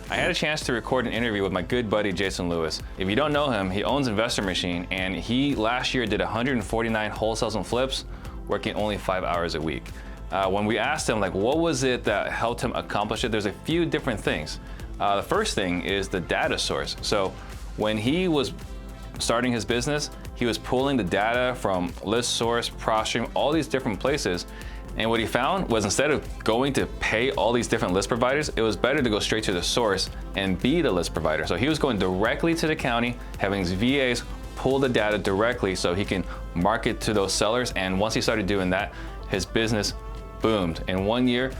I had a chance to record an interview with my good buddy Jason Lewis. If you don't know him, he owns Investor Machine, and he last year did 149 wholesales and flips, working only 5 hours a week. When we asked him, like, what was it that helped him accomplish it, there's a few different things. The first thing is the data source. So when he was starting his business, he was pulling the data from ListSource, PropStream, all these different places. And what he found was instead of going to pay all these different list providers, it was better to go straight to the source and be the list provider. So he was going directly to the county, having his VAs pull the data directly so he can market to those sellers. And once he started doing that, his business boomed. In 1 year,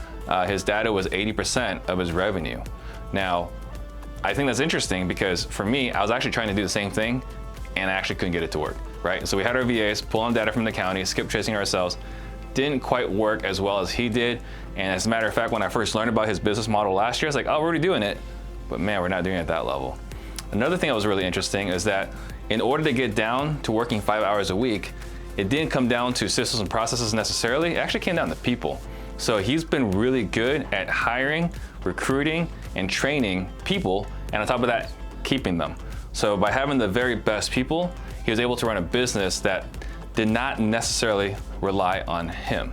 his data was 80% of his revenue. Now, I think that's interesting because for me, I was actually trying to do the same thing and I actually couldn't get it to work, right? So we had our VAs pull on data from the county, skip tracing ourselves. Didn't quite work as well as he did. And as a matter of fact, when I first learned about his business model last year, I was like, oh, we're already doing it, but man, we're not doing it at that level. Another thing that was really interesting is that in order to get down to working 5 hours a week, it didn't come down to systems and processes necessarily, it actually came down to people. So he's been really good at hiring, recruiting, and training people, and on top of that, keeping them. So by having the very best people, he was able to run a business that did not necessarily rely on him.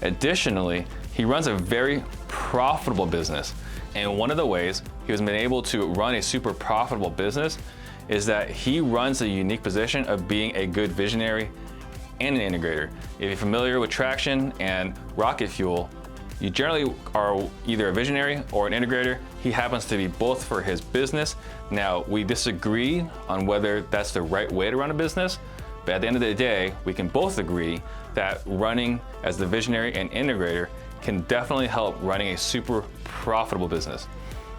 Additionally, he runs a very profitable business. And one of the ways he has been able to run a super profitable business is that he runs a unique position of being a good visionary and an integrator. If you're familiar with traction and rocket fuel, you generally are either a visionary or an integrator. He happens to be both for his business. Now, we disagree on whether that's the right way to run a business, but at the end of the day, we can both agree that running as the visionary and integrator can definitely help running a super profitable business.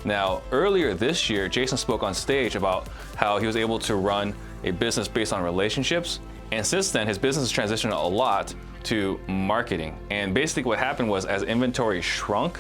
Now, earlier this year, Jason spoke on stage about how he was able to run a business based on relationships. And since then, his business has transitioned a lot to marketing. And basically what happened was as inventory shrunk,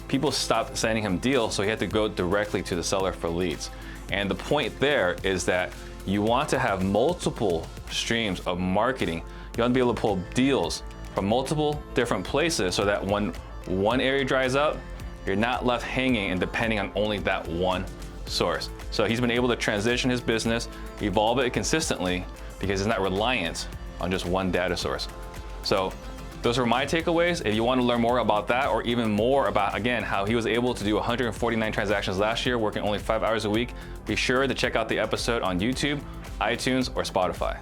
people stopped sending him deals, so he had to go directly to the seller for leads. And the point there is that you want to have multiple streams of marketing. You want to be able to pull deals from multiple different places so that when one area dries up, you're not left hanging and depending on only that one source. So he's been able to transition his business, evolve it consistently because he's not reliant on just one data source. So those are my takeaways. If you want to learn more about that or even more about, again, how he was able to do 149 transactions last year, working only 5 hours a week, be sure to check out the episode on YouTube, iTunes, or Spotify.